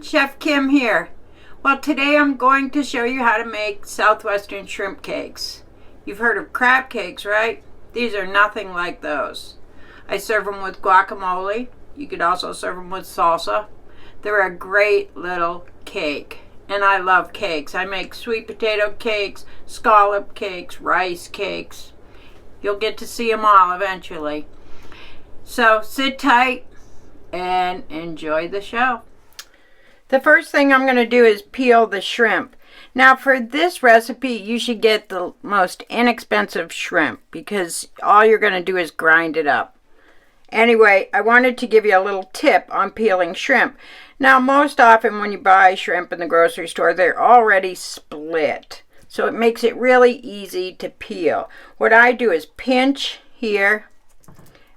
everyone, Chef Kim here. Well, today I'm going to show you how to make Southwestern shrimp cakes. You've heard of crab cakes, right? These are nothing like those. I serve them with guacamole. You could also serve them with salsa. They're a great little cake, and I love cakes. I make sweet potato cakes, scallop cakes, rice cakes. You'll get to see them all eventually. So sit tight and enjoy the show. The first thing I'm going to do is peel the shrimp. Now for this recipe, you should get the most inexpensive shrimp because all you're going to do is grind it up. Anyway, I wanted to give you a little tip on peeling shrimp. Now most often when you buy shrimp in the grocery store, they're already split. So it makes it really easy to peel. What I do is pinch here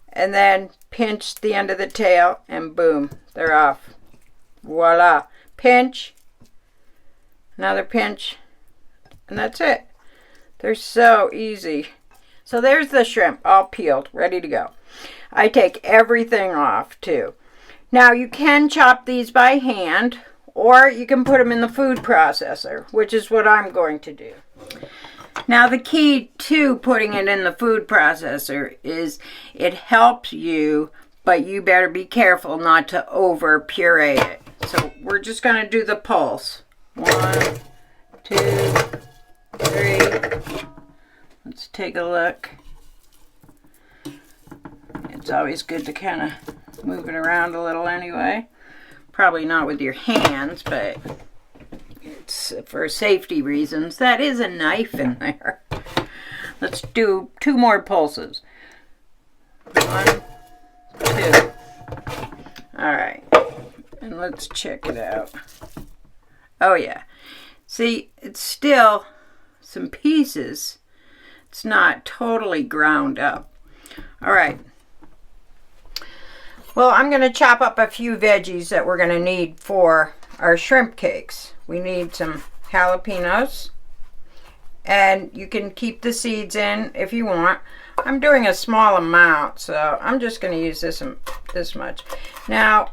and then pinch the end of the tail and boom, they're off. Voila. Pinch, another pinch, and that's it. They're so easy. So there's the shrimp all peeled, ready to go. I take everything off too. Now you can chop these by hand or you can put them in the food processor, which is what I'm going to do. Now the key to putting it in the food processor is it helps you, but you better be careful not to over puree it. So we're just going to do the pulse. 1, 2, 3. Let's take a look. It's always good to kind of move it around a little anyway. Probably not with your hands, but it's for safety reasons. That is a knife in there. Let's do 2 more pulses. 1, 2. All right. And let's check it out. Oh yeah. See, it's still some pieces. It's not totally ground up. All right. Well, I'm going to chop up a few veggies that we're going to need for our shrimp cakes. We need some jalapeños. And you can keep the seeds in if you want. I'm doing a small amount, so I'm just going to use this much. Now,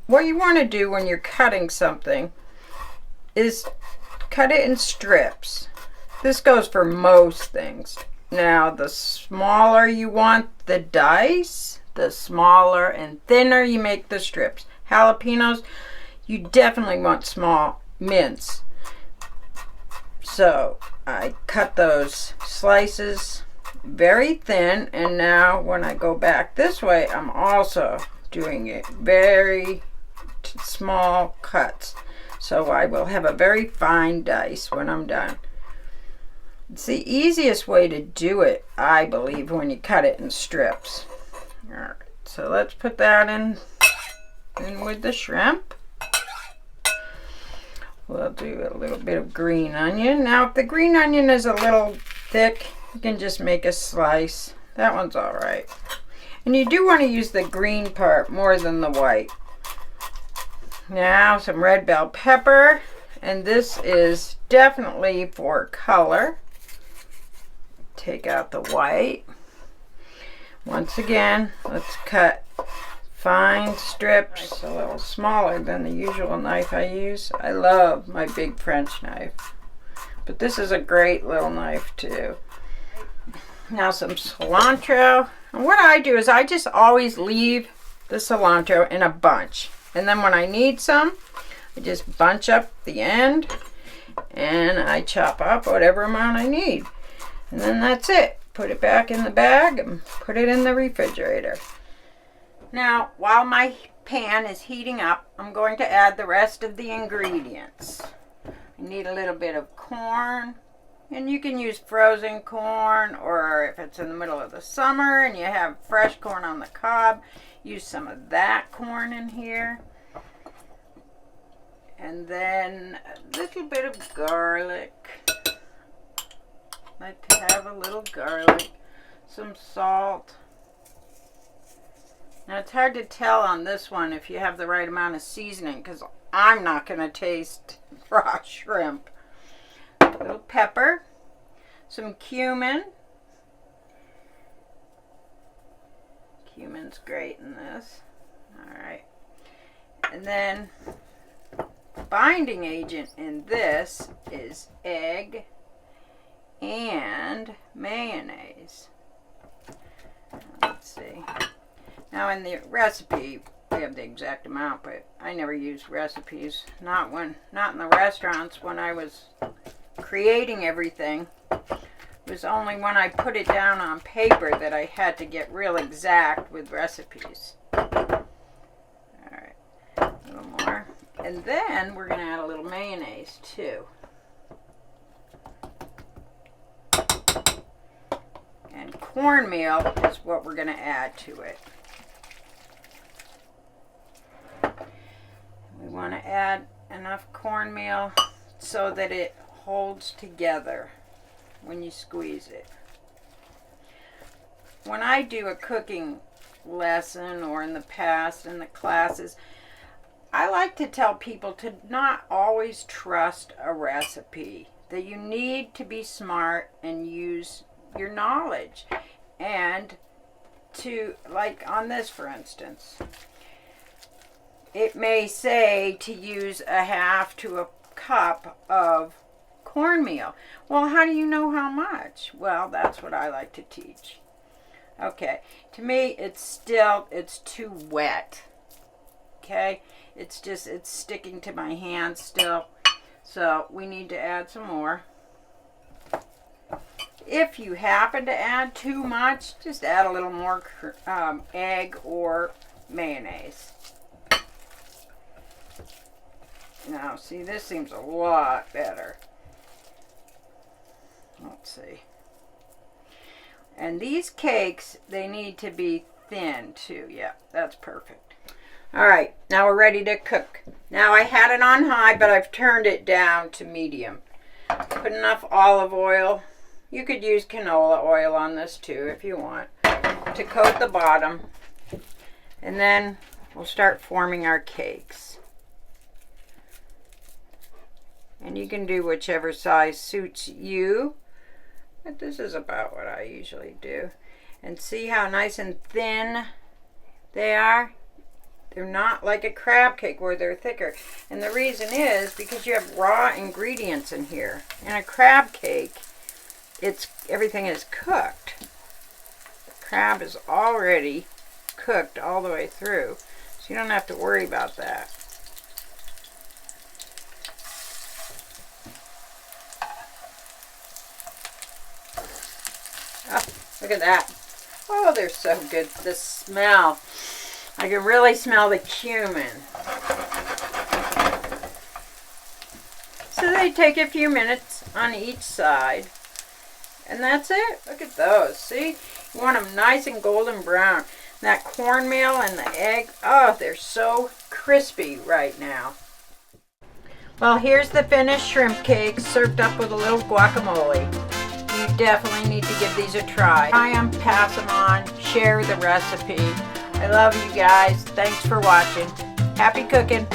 what you want to do when you're cutting something is cut it in strips. This goes for most things. Now, the smaller you want the dice, the smaller and thinner you make the strips. Jalapenos, you definitely want small mince. So, I cut those slices very thin, and now when I go back this way, I'm also doing it very small cuts, so I will have a very fine dice when I'm done. It's the easiest way to do it, I believe, when you cut it in strips. All right, so let's put that in with the shrimp. We'll do a little bit of green onion. Now if the green onion is a little thick, you can just make a slice. That one's all right. And you do want to use the green part more than the white. Now some red bell pepper, and this is definitely for color. Take out the white. Once again, let's cut fine strips, a little smaller than the usual knife I use. I love my big French knife, but this is a great little knife too. Now some cilantro. And what I do is I just always leave the cilantro in a bunch. And then when I need some, I just bunch up the end and I chop up whatever amount I need. And then that's it. Put it back in the bag and put it in the refrigerator. Now, while my pan is heating up, I'm going to add the rest of the ingredients. I need a little bit of corn. And you can use frozen corn, or if it's in the middle of the summer and you have fresh corn on the cob, use some of that corn in here. And then a little bit of garlic. I like to have a little garlic. Some salt. Now it's hard to tell on this one if you have the right amount of seasoning because I'm not going to taste raw shrimp. A little pepper. Some cumin. Cumin's great in this. Alright. And then binding agent in this is egg and mayonnaise. Let's see. Now in the recipe, we have the exact amount, but I never use recipes. Not in the restaurants when I was creating everything. It was only when I put it down on paper that I had to get real exact with recipes. Alright, a little more. And then we're going to add a little mayonnaise too. And cornmeal is what we're going to add to it. We want to add enough cornmeal so that it holds together when you squeeze it. When I do a cooking lesson or in the past in the classes, I like to tell people to not always trust a recipe, that you need to be smart and use your knowledge. And to, like on this for instance, it may say to use a half to a cup of cornmeal. Well, how do you know how much? Well, that's what I like to teach. Okay, to me it's too wet. Okay, it's sticking to my hand still. So we need to add some more. If you happen to add too much, just add a little more egg or mayonnaise. Now, see, this seems a lot better. Let's see. And these cakes, they need to be thin too. Yeah, that's perfect. All right, now we're ready to cook. Now I had it on high, but I've turned it down to medium. Put enough olive oil. You could use canola oil on this too if you want, to coat the bottom. And then we'll start forming our cakes. And you can do whichever size suits you. But this is about what I usually do. And see how nice and thin they are? They're not like a crab cake where they're thicker. And the reason is because you have raw ingredients in here. In a crab cake, everything is cooked. The crab is already cooked all the way through. So you don't have to worry about that. Oh, look at that. Oh, they're so good. The smell. I can really smell the cumin. So they take a few minutes on each side. And that's it. Look at those. See? You want them nice and golden brown. And that cornmeal and the egg, oh, they're so crispy right now. Well, here's the finished shrimp cake served up with a little guacamole. You definitely need to give these a try. Try them, pass them on, share the recipe. I love you guys. Thanks for watching. Happy cooking.